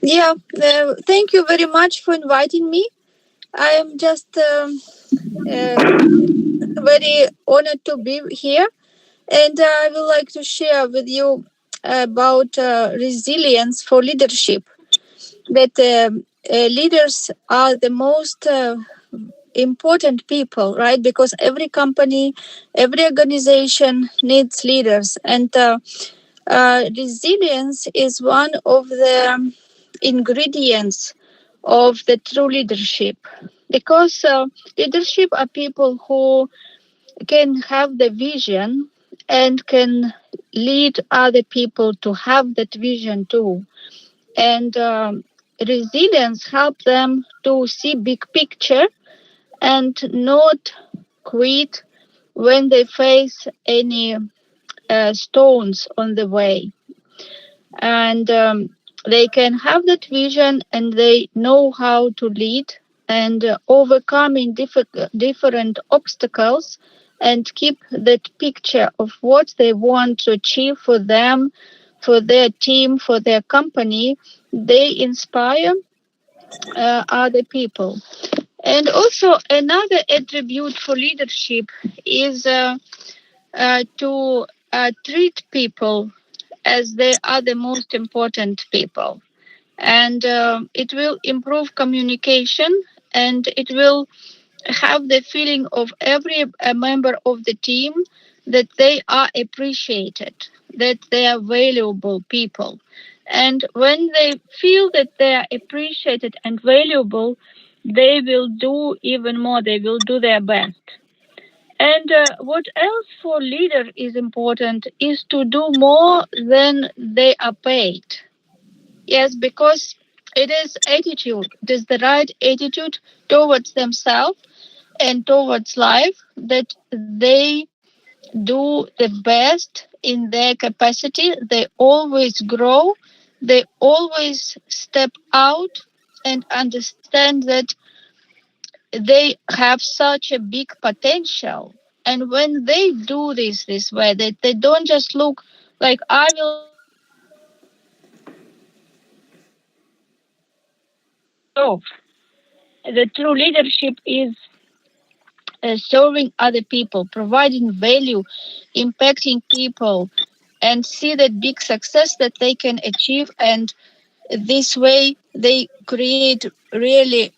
Thank you very much for inviting me. I am just very honored to be here, and I would like to share with you about resilience for leadership. That leaders are the most important people, right? Because every company, every organization needs leaders, and resilience is one of the ingredients of the true leadership. Because leadership are people who can have the vision and can lead other people to have that vision too. And resilience help them to see big picture and not quit when they face any stones on the way. And they can have that vision and they know how to lead and overcoming different obstacles and keep that picture of what they want to achieve for them, for their team, for their company. They inspire other people. And also another attribute for leadership is to treat people as they are the most important people. And it will improve communication, and it will have the feeling of every member of the team that they are appreciated, that they are valuable people. And when they feel that they are appreciated and valuable, they will do even more, they will do their best. And what else for leader is important is to do more than they are paid. Yes, because it is attitude. It is the right attitude towards themselves and towards life that they do the best in their capacity. They always grow. They always step out and understand that they have such a big potential. And when they do this way, they don't just look like I will serve. The true leadership is serving other people, providing value, impacting people, and see that big success that they can achieve. And this way, they create really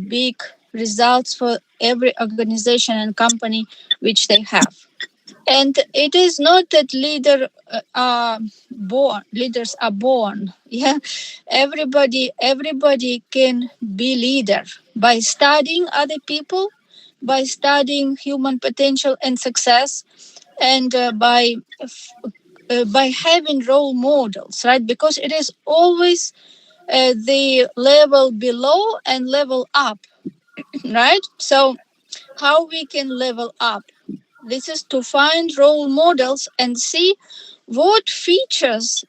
big results for every organization and company which they have. And it is not that leaders are born. Yeah, everybody can be leader by studying other people, by studying human potential and success, and by having role models, right? Because it is always the level below and level up, right? So how we can level up? This is to find role models and see what features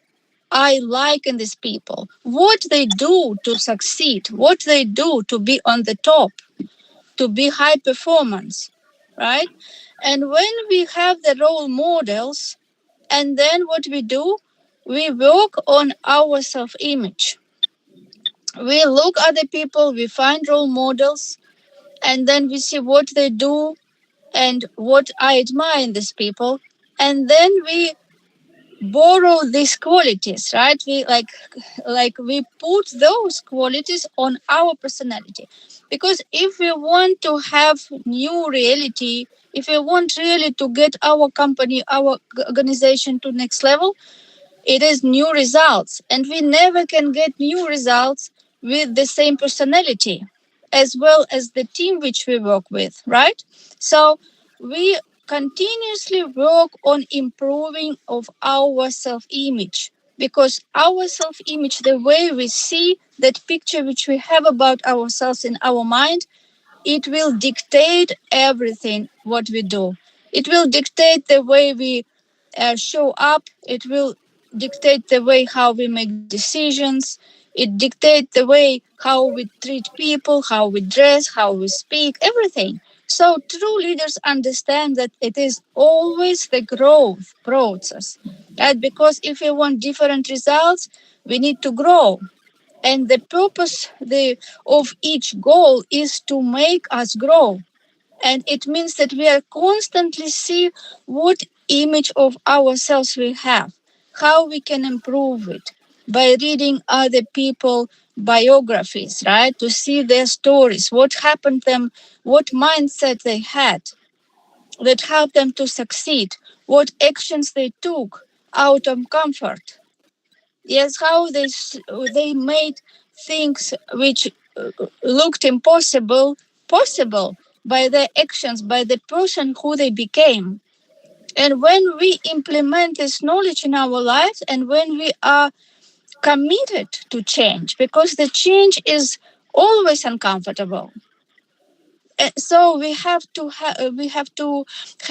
I like in these people, what they do to succeed, what they do to be on the top, to be high performance, right? And when we have the role models, and then what we do, we work on our self-image. We look at the people, we find role models, and then we see what they do and what I admire in these people. And then we borrow these qualities, right? We put those qualities on our personality. Because if we want to have new reality, if we want really to get our company, our organization to next level, it is new results. And we never can get new results with the same personality as well as the team which we work with, right? So we continuously work on improving of our self-image, because our self-image, the way we see that picture which we have about ourselves in our mind, it will dictate everything what we do. It will dictate the way we show up. It will dictate the way how we make decisions. It dictates the way how we treat people, how we dress, how we speak, everything. So true leaders understand that it is always the growth process. Right? Because if we want different results, we need to grow. And the purpose of each goal is to make us grow. And it means that we are constantly see what image of ourselves we have, how we can improve it by reading other people biographies, right? To see their stories, what happened to them, what mindset they had that helped them to succeed, what actions they took out of comfort. Yes, how they made things which looked impossible possible by their actions, by the person who they became. And when we implement this knowledge in our lives, and when we are committed to change, because the change is always uncomfortable. So we have to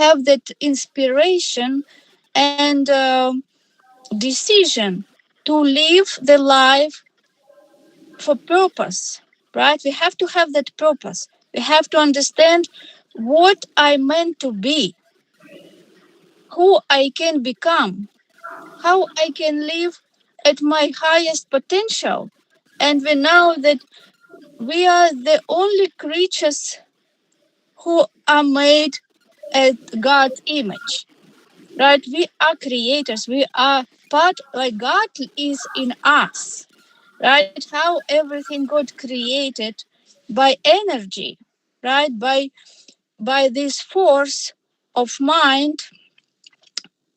have that inspiration and decision to live the life for purpose, right? We have to have that purpose. We have to understand what I meant to be, who I can become, how I can live at my highest potential. And we know that we are the only creatures who are made at God's image, right? We are creators. We are part, like God is in us, right? How everything got created by energy, right? By this force of mind,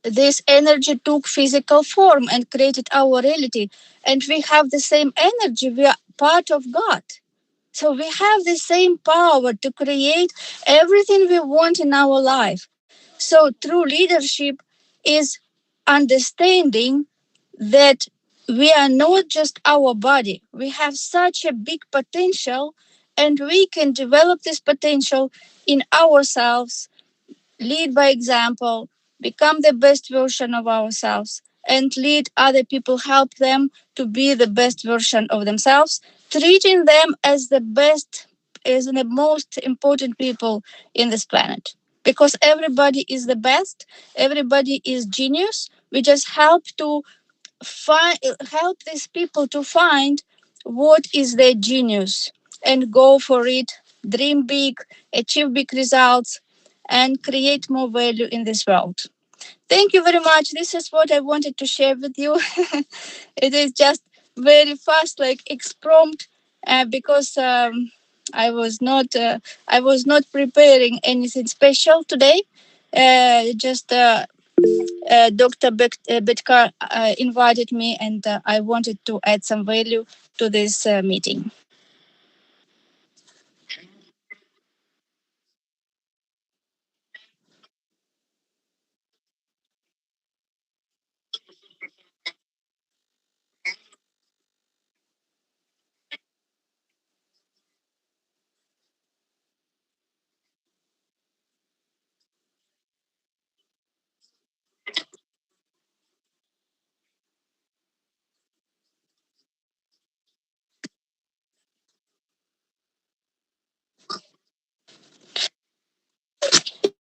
this energy took physical form and created our reality. And we have the same energy. We are part of God. So we have the same power to create everything we want in our life. So true leadership is understanding that we are not just our body. We have such a big potential, and we can develop this potential in ourselves, lead by example, become the best version of ourselves, and lead other people, help them to be the best version of themselves, treating them as the best, as the most important people in this planet. Because everybody is the best, everybody is genius. We just help these people to find what is their genius and go for it, dream big, achieve big results, and create more value in this world. Thank you very much. This is what I wanted to share with you. It is just very fast, like exprompt, because I was not preparing anything special today. Just Dr. Betkar invited me, and I wanted to add some value to this meeting.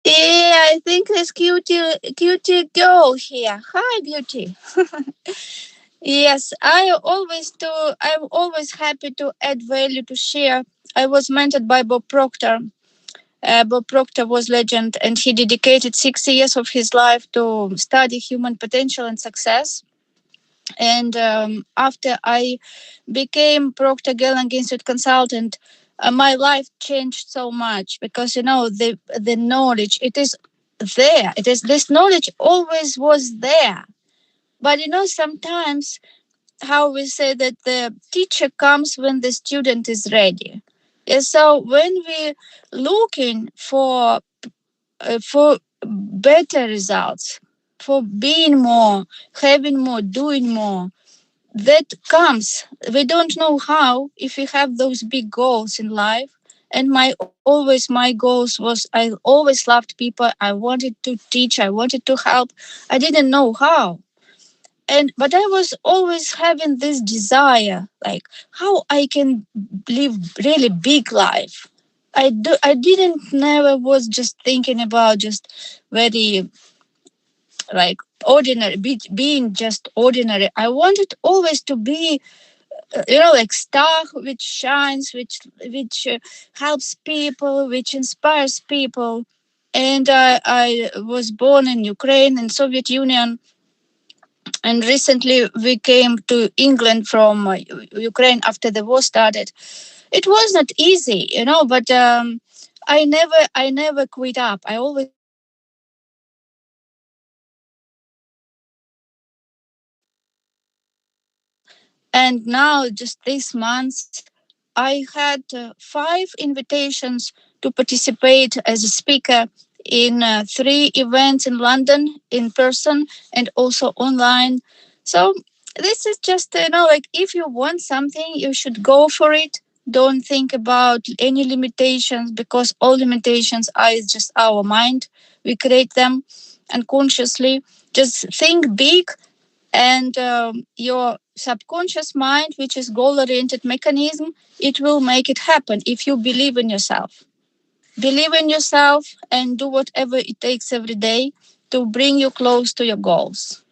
Yeah, I think this cutie girl here. Hi, beauty. Yes, I'm always happy to add value to share. I was mentored by Bob Proctor. Bob Proctor was legend, and he dedicated 6 years of his life to study human potential and success. And after I became Proctor Gellin Institute consultant, my life changed so much, because the knowledge, it is there. It is, this knowledge always was there. But sometimes, how we say that the teacher comes when the student is ready. And so when we looking for better results, for being more, having more, doing more, that comes. We don't know how, if we have those big goals in life. And my goals was, I always loved people. I wanted to teach, I wanted to help. I didn't know how. And but I was always having this desire, like how I can live really big life. I didn't never was just thinking about just very, like, ordinary, being just ordinary. I wanted always to be like star which shines, which helps people, which inspires people. And I was born in Ukraine, in Soviet Union, and recently we came to England from Ukraine after the war started. It was not easy, but I never quit up. I always kept going. And now, just this month, I had 5 invitations to participate as a speaker in 3 events in London in person and also online. So this is just, like if you want something, you should go for it. Don't think about any limitations, because all limitations are just our mind. We create them unconsciously. Just think big, and your subconscious mind, which is goal-oriented mechanism, it will make it happen if you believe in yourself. Believe in yourself and do whatever it takes every day to bring you close to your goals.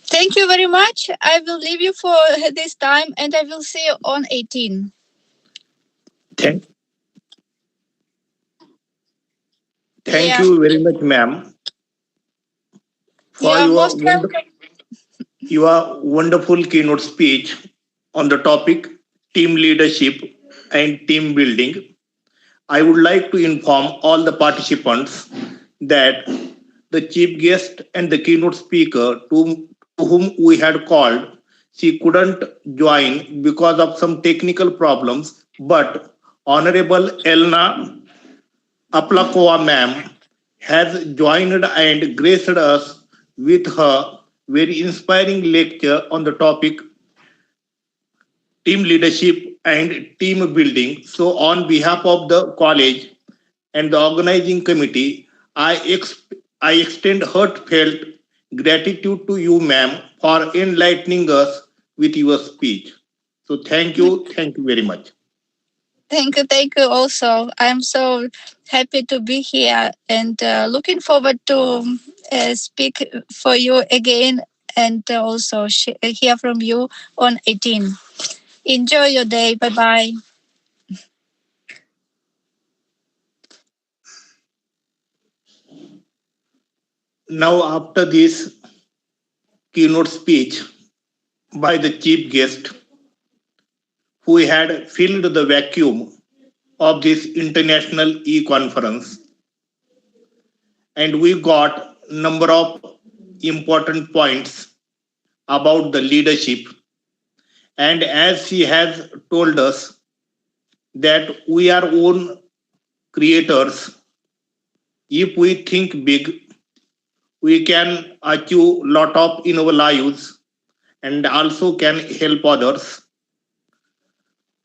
Thank you very much. I will leave you for this time, and I will see you on 18. Thank, thank Yeah, you very much, ma'am, you for are most welcome. your wonderful keynote speech on the topic team leadership and team building. I would like to inform all the participants that the chief guest and the keynote speaker to whom we had called, she couldn't join because of some technical problems, but Honorable Elna Aplakova ma'am has joined and graced us with her very inspiring lecture on the topic team leadership and team building. So, on behalf of the college and the organizing committee, I extend heartfelt gratitude to you, ma'am, for enlightening us with your speech. So, thank you very much. Thank you also. I'm so happy to be here, and looking forward to speak for you again, and also hear from you on 18. Enjoy your day. Bye bye. Now, after this keynote speech by the chief guest, who had filled the vacuum of this international e-conference, and we got number of important points about the leadership. And as she has told us that we are own creators, if we think big, we can achieve lot of in our lives and also can help others.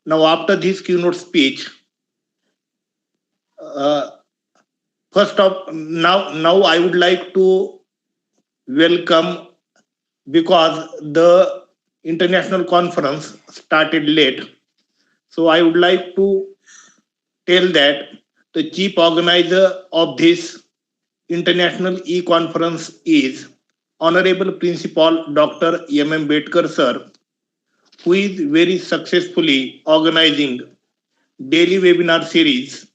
Now, after this keynote speech, uh, first of now I would like to welcome, because the international conference started late. So I would like to tell that the chief organizer of this international e-conference is Honorable Principal Dr. M. Bedkar sir, who is very successfully organizing daily webinar series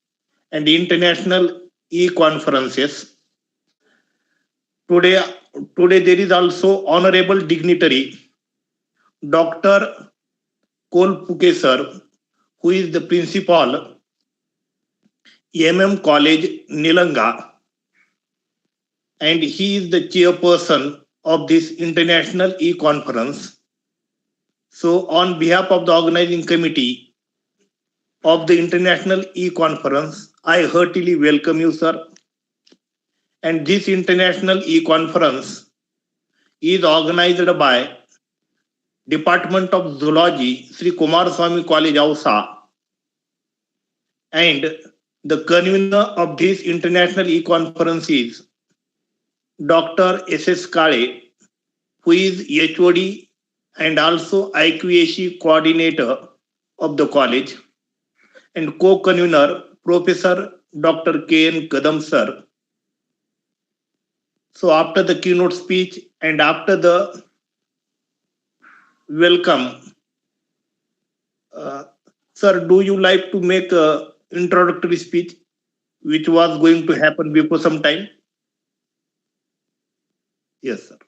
and international e-conferences. Today, today there is also honorable dignitary Dr. Kol Puke sir, who is the principal College Nilanga, and he is the chairperson of this international e-conference. So on behalf of the organizing committee of the international e-conference, I heartily welcome you, sir. And this international e-conference is organized by Department of Zoology, Shri Kumarswami College, Ausa, and the convener of this international e-conference is Dr. S.S. Kale, who is HOD and also IQAC coordinator of the college, and co-convener Professor Dr. K.N. Kadam sir. So after the keynote speech and after the welcome, sir, do you like to make a introductory speech which was going to happen before some time? Yes, sir.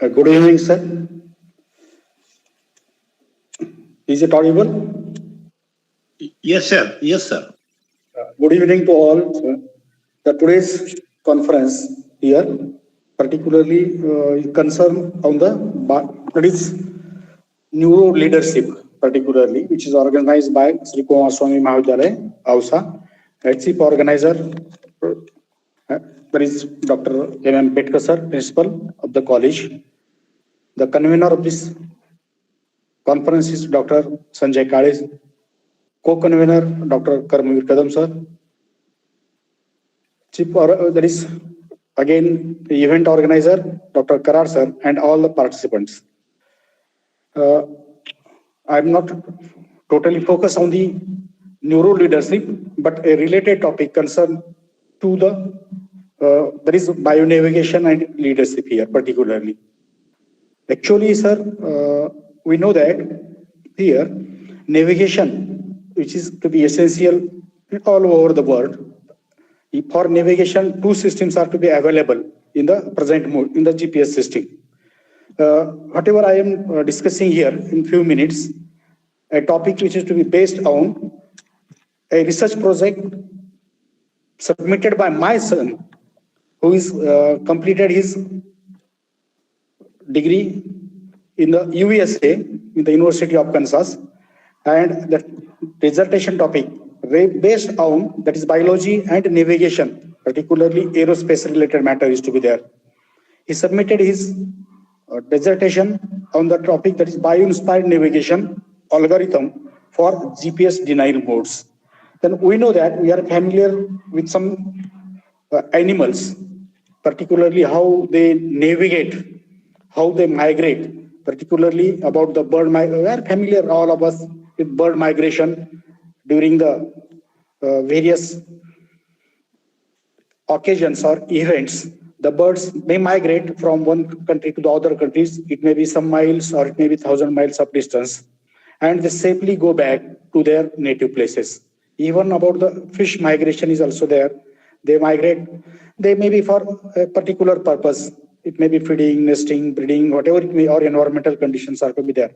Good evening, sir. Is it audible? Yes, sir. Yes, sir. Good evening to all. Sir. The today's conference here, particularly concern on the that is neuro leadership, particularly which is organized by Shri Kumarswami Mahavidyalaya, Ausa. Chief organizer, there is Dr. M. Bedkar sir, principal of the college. The convener of this conference is Dr. Sanjay Kale, co-convener Dr. Karmveer Kadam sir, chief that is again the event organizer Dr. Karar sir, and all the participants. I'm not totally focused on the neuro leadership, but a related topic concerned to the there is bio-navigation and leadership here particularly. Actually, sir, we know that here navigation, which is to be essential all over the world, for navigation, two systems are to be available in the present mode in the GPS system. Whatever I am discussing here in few minutes, a topic which is to be based on a research project submitted by my son, who is completed his degree in the USA, in the University of Kansas, and the dissertation topic based on that is biology and navigation, particularly aerospace related matter is to be there. He submitted his dissertation on the topic that is bio-inspired navigation algorithm for GPS denial modes. Then we know that we are familiar with some animals, particularly how they navigate, how they migrate, particularly about the bird migration. We are familiar, all of us, with bird migration during the various occasions or events. The birds may migrate from one country to the other countries. It may be some miles or it may be 1,000 miles of distance, and they safely go back to their native places. Even about the fish migration is also there. They migrate. They may be for a particular purpose. It may be feeding, nesting, breeding, whatever it may, or environmental conditions are to be there.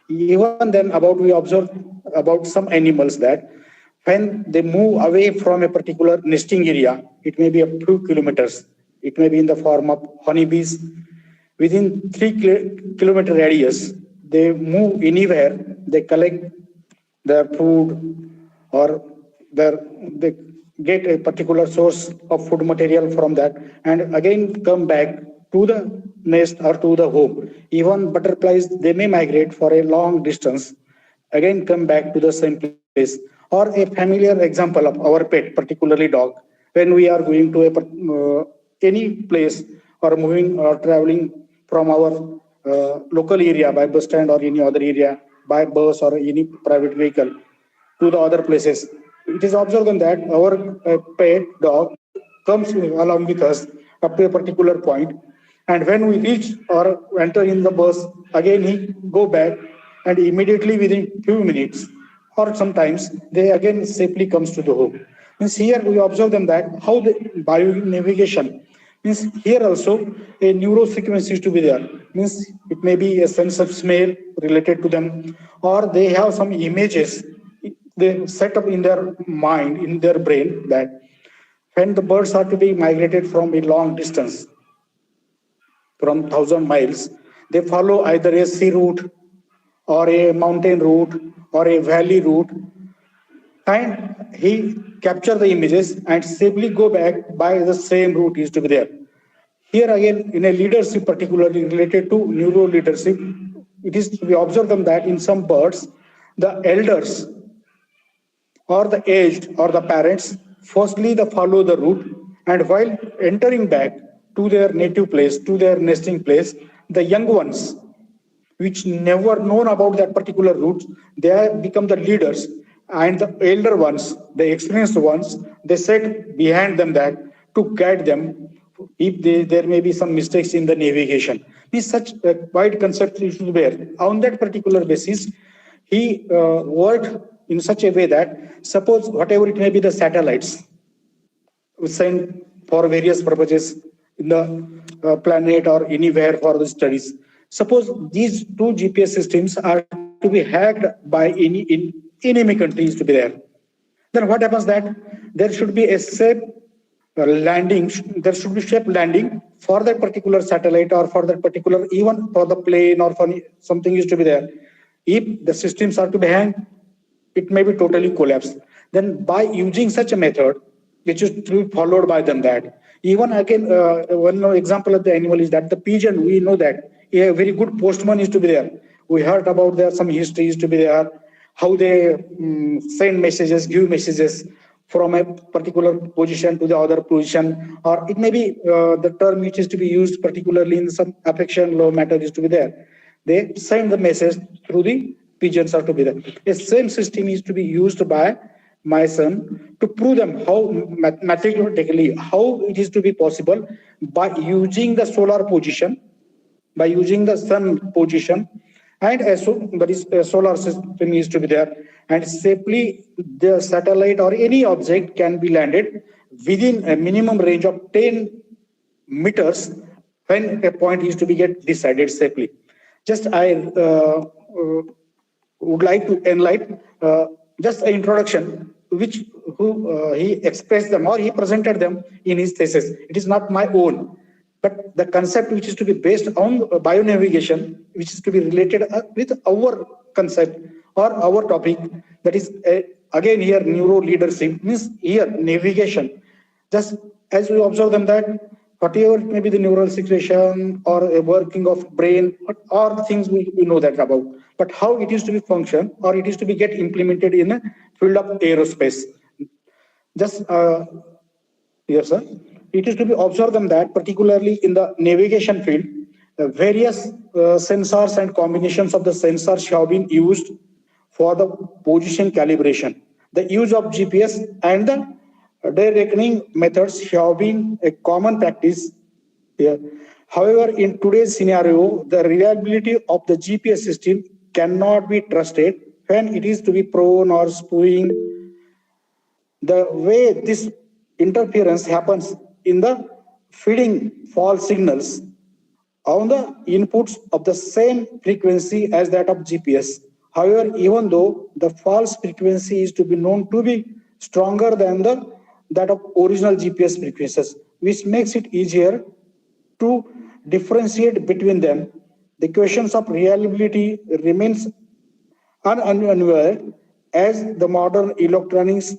Even then, about we observe about some animals that when they move away from a particular nesting area, it may be a few kilometers. It may be in the form of honeybees. Within 3 kilometer radius, they move anywhere. They collect their food or they get a particular source of food material from that and again come back to the nest or to the home. Even butterflies, they may migrate for a long distance, again come back to the same place. Or a familiar example of our pet, particularly dog, when we are going to any place or moving or traveling from our local area by bus stand or any other area by bus or any private vehicle to the other places. It is observed that our pet dog comes along with us up to a particular point, and when we reach or enter in the bus, again he go back and immediately within few minutes or sometimes they again safely comes to the home. Means here we observe them that how the bio navigation means here also a neuro sequence is to be there. Means it may be a sense of smell related to them, or they have some images they set up in their mind, in their brain, that when the birds are to be migrated from a long distance, from 1,000 miles, they follow either a sea route or a mountain route or a valley route, and he capture the images and safely go back by the same route is to be there. Here again, in a leadership, particularly related to neuro leadership, it is we observe them that in some birds, the elders or the aged or the parents firstly they follow the route, and while entering back to their native place, to their nesting place, the young ones which never known about that particular route, they have become the leaders, and the elder ones, the experienced ones, they sit behind them that to guide them if there may be some mistakes in the navigation. This such a wide concept is there. On that particular basis, he worked in such a way that suppose whatever it may be the satellites sent for various purposes in the planet or anywhere for the studies. Suppose these two GPS systems are to be hacked by enemy countries to be there. Then what happens that there should be a safe landing, there should be safe landing for that particular satellite or for that particular, even for the plane or for something is to be there. If the systems are to be hacked, it may be totally collapsed. Then by using such a method, which is to be followed by them that, even again, one example of the animal is that the pigeon, we know that a very good postman is to be there. We heard about there some history is to be there, how they send messages, give messages from a particular position to the other position, or it may be the term which is to be used particularly in some affection law matter is to be there. They send the message through the pigeons are to be there. A same system is to be used by my son to prove them how mathematically how it is to be possible by using the solar position, by using the sun position, and so that is a solar system is to be there, and safely the satellite or any object can be landed within a minimum range of 10 meters when a point is to be get decided safely. Just I would like to enlighten just an introduction which who he expressed them or he presented them in his thesis. It is not my own, but the concept which is to be based on bionavigation, which is to be related with our concept or our topic, that is again here neuro leadership means here navigation. Just as we observe them that whatever it may be the neural secretion or a working of brain, or things we know that about. But how it is to be function or it is to be get implemented in a field of aerospace. Just yes, sir. It is to be observed them that particularly in the navigation field, various sensors and combinations of the sensors have been used for the position calibration. The use of GPS and the day reckoning methods have been a common practice here. However, in today's scenario, the reliability of the GPS system cannot be trusted when it is to be prone or spooing. The way this interference happens in the feeding false signals on the inputs of the same frequency as that of GPS. However, even though the false frequency is to be known to be stronger than the that of original GPS frequencies, which makes it easier to differentiate between them. The questions of reliability remains unaware as the modern electronics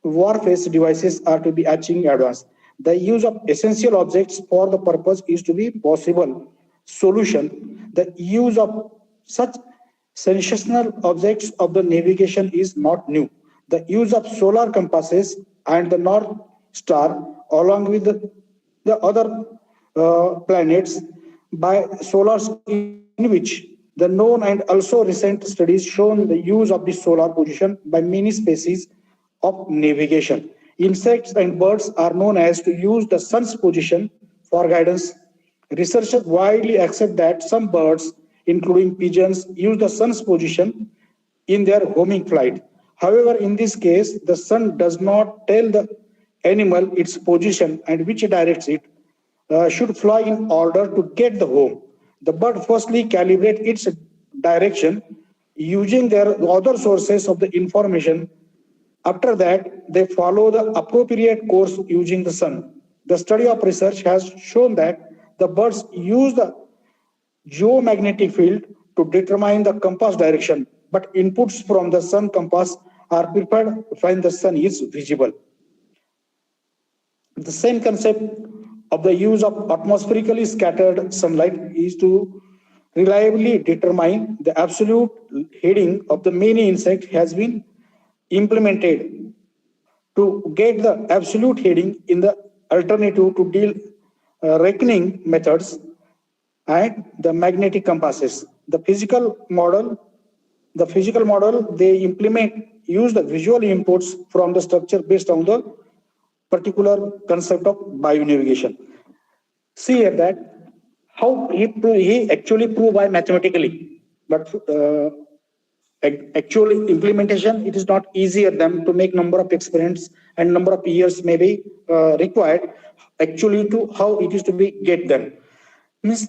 warfare devices are to be achieving advanced. The use of essential objects for the purpose is to be possible. Solution: the use of such sensational objects of the navigation is not new. The use of solar compasses and the North Star, along with the other planets, by solars in which the known and also recent studies shown the use of the solar position by many species of navigation. Insects and birds are known as to use the sun's position for guidance. Researchers widely accept that some birds, including pigeons, use the sun's position in their homing flight. However, in this case, the sun does not tell the animal its position and which directs it should fly in order to get the home. The bird firstly calibrates its direction using their other sources of the information. After that, they follow the appropriate course using the sun. The study of research has shown that the birds use the geomagnetic field to determine the compass direction, but inputs from the sun compass are prepared when the sun is visible. The same concept of the use of atmospherically scattered sunlight is to reliably determine the absolute heading of the many insects has been implemented to get the absolute heading in the alternative to deal reckoning methods and the magnetic compasses. The physical model they implement use the visual inputs from the structure based on the particular concept of bionavigation. See here that how he actually proved by mathematically, but actual implementation it is not easier than to make number of experiments and number of years may be required actually to how it is to be get them. Means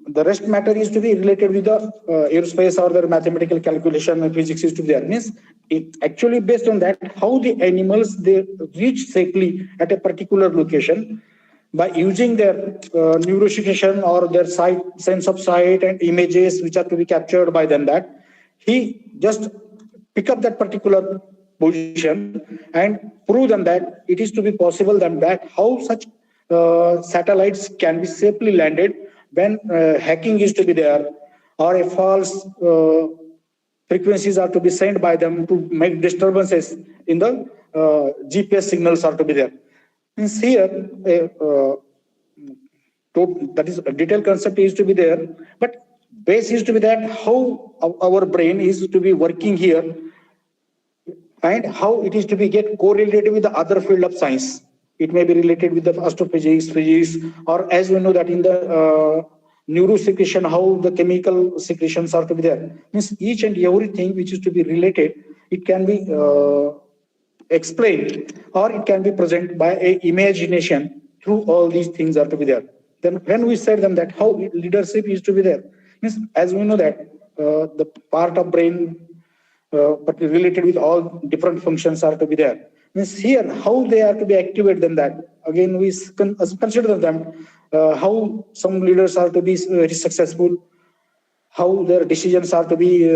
the rest matter is to be related with the aerospace or the mathematical calculation and physics is to be there. Means it actually based on that how the animals they reach safely at a particular location by using their neurosecretion or their sight sense of sight and images which are to be captured by them, that he just pick up that particular position and prove them that it is to be possible them that how such satellites can be safely landed when hacking is to be there or a false frequencies are to be sent by them to make disturbances in the GPS signals are to be there. Means here that is a detailed concept is to be there, but base is to be that how our brain is to be working here and how it is to be get correlated with the other field of science. It may be related with the astrophysics, physics, or as we know that in the neurosecretion, how the chemical secretions are to be there. Means each and everything which is to be related, it can be explained or it can be presented by a imagination through all these things are to be there. Then when we said them that how leadership is to be there, means as we know that the part of brain but related with all different functions are to be there. Means here how they are to be activated than that. Again, we consider them how some leaders are to be very successful, how their decisions are to be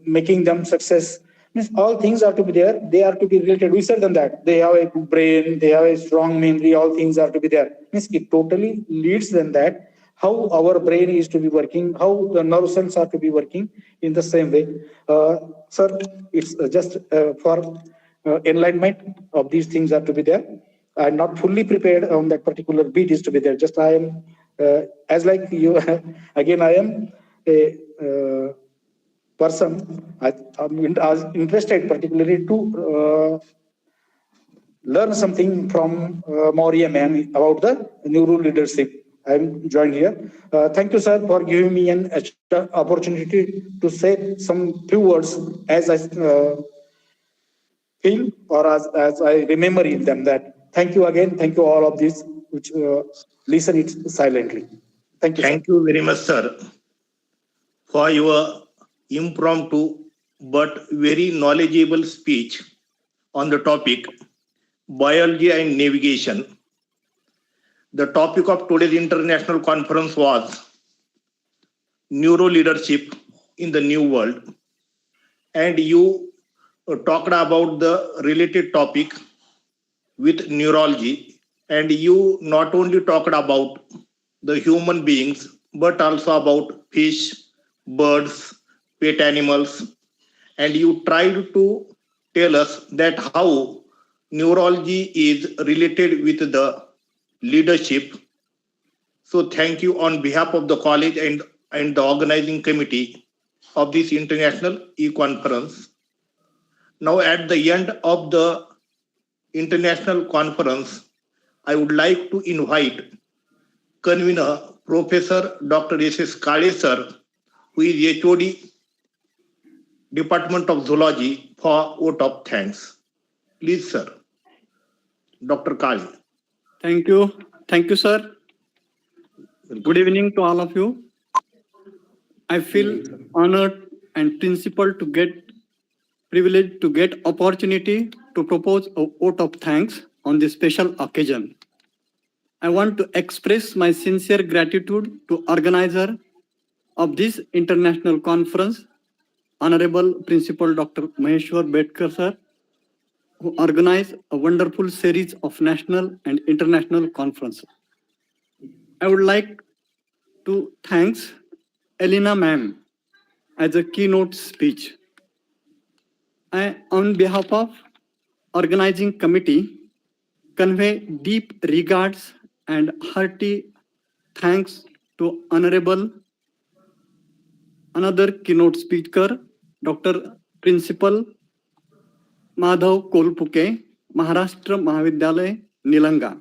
making them success. Means all things are to be there. They are to be related. We said them that they have a good brain, they have a strong memory. All things are to be there. Means it totally leads them that how our brain is to be working, how the nerve cells are to be working in the same way. Sir, it's just for enlightenment of these things are to be there. I'm not fully prepared on that particular beat is to be there. Just I am as like you again. I am a person. I'm interested particularly to learn something from Maureen about the neuro leadership. I'm joined here. Thank you, sir, for giving me an opportunity to say some few words as I feel or as I remember in them. That thank you again. Thank you all of this which listen it silently. Thank you, sir. Thank you very much, sir, for your impromptu but very knowledgeable speech on the topic biology and navigation. The topic of today's international conference was neuro leadership in the new world, and you talked about the related topic with neurology, and you not only talked about the human beings but also about fish, birds, pet animals, and you tried to tell us that how neurology is related with the leadership. So thank you on behalf of the college and the organizing committee of this international e-conference. Now at the end of the international conference, I would like to invite convener Professor Dr. S.S. Kale sir, who is HOD Department of Zoology, for vote of thanks. Please, sir. Dr. Kale. Thank you. Thank you, sir. Good evening to all of you. I feel honored and principled to get privileged to get opportunity to propose a vote of thanks on this special occasion. I want to express my sincere gratitude to organizer of this international conference, Honorable Principal Dr. Maheshwar Bedkar sir, who organized a wonderful series of national and international conferences. I would like to thanks Elena ma'am as a keynote speech. I, on behalf of organizing committee, convey deep regards and hearty thanks to Honorable another keynote speaker, Dr. Principal Madhav Kolpuke, Maharashtra Mahavidyalaya, Nilanga,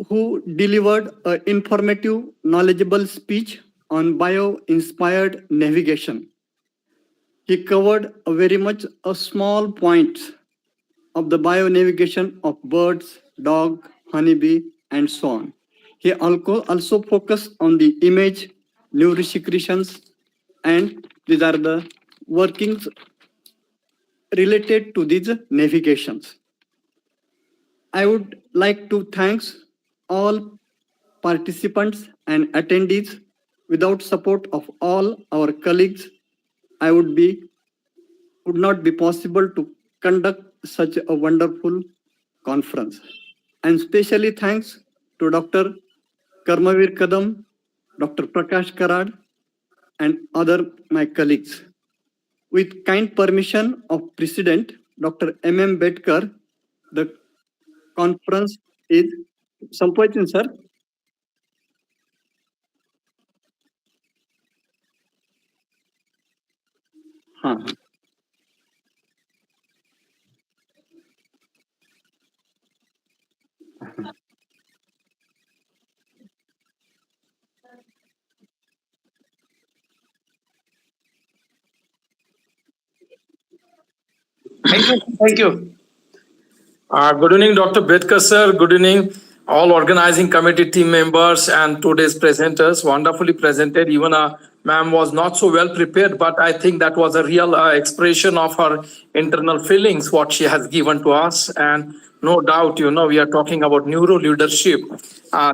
who delivered an informative, knowledgeable speech on bio-inspired navigation. He covered a very much a small point of the bio-navigation of birds, dog, honeybee, and so on. He also focused on the image, neurosecretions, and these are the workings related to these navigations. I would like to thank all participants and attendees. Without support of all our colleagues, I would not be possible to conduct such a wonderful conference. And specially thanks to Dr. Karmavir Kadam, Dr. Prakash Karad, and other my colleagues. With kind permission of President Dr. M.M. Bedkar, the conference is संपवायची sir. हाँ. Thank you. Good evening, Dr. Bedkar sir. Good evening, all organizing committee team members and today's presenters. Wonderfully presented. Even ma'am was not so well prepared, but I think that was a real expression of her internal feelings, what she has given to us. And No doubt, we are talking about neuroleadership.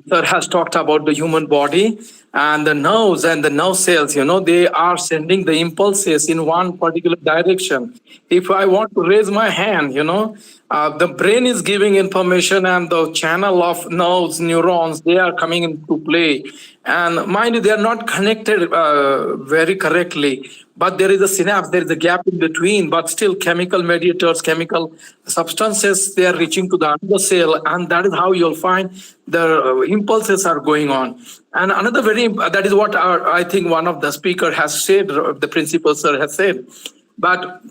Sir has talked about the human body and the nerves and the nerve cells, they are sending the impulses in one particular direction. If I want to raise my hand, the brain is giving information and the channel of nerves, neurons, they are coming into play. And mind you, they are not connected very correctly, but there is a synapse, there is a gap in between, but still chemical mediators, chemical substances, they are reaching to the other cell, and that is how you'll find the impulses are going on. And another that is what I think one of the speaker has said, the principal sir has said, but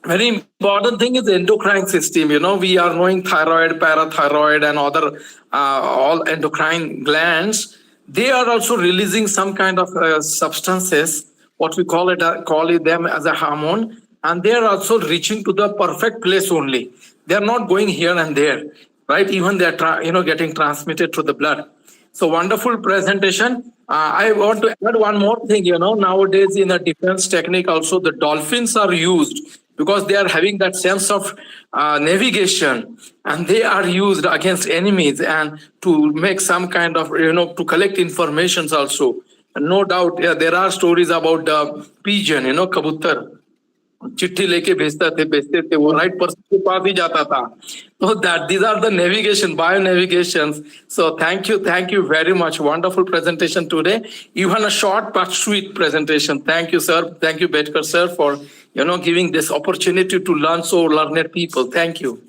very important thing is the endocrine system. We are knowing thyroid, parathyroid, and other all endocrine glands. They are also releasing some kind of substances, what we call it them as a hormone, and they are also reaching to the perfect place only. They are not going here and there, right? Even they are getting transmitted to the blood. So wonderful presentation. I want to add one more thing. Nowadays in a defense technique, also the dolphins are used because they are having that sense of navigation, and they are used against enemies and to make some kind of to collect informations also. And no doubt, yeah, there are stories about the pigeon, kabutar. चिट्ठी लेके भेजते थे वो right person के पास ही जाता था so that these are the navigation bio navigations. So thank you very much. Wonderful presentation today, even a short but sweet presentation. Thank you, sir. Thank you, Betkar sir, for giving this opportunity to learn so learned people. Thank you.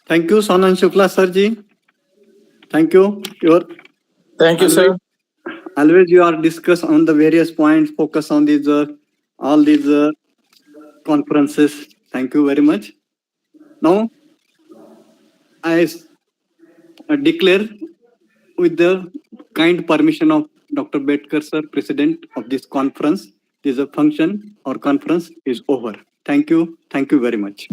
Thank you, Sonan Shukla Sarji. Thank you. Thank you, sir. Always you are discuss on the various points, focus on these all these conferences. Thank you very much. Now, I declare with the kind permission of Dr. Betkar sir, President of this conference, this function or conference is over. Thank you. Thank you very much.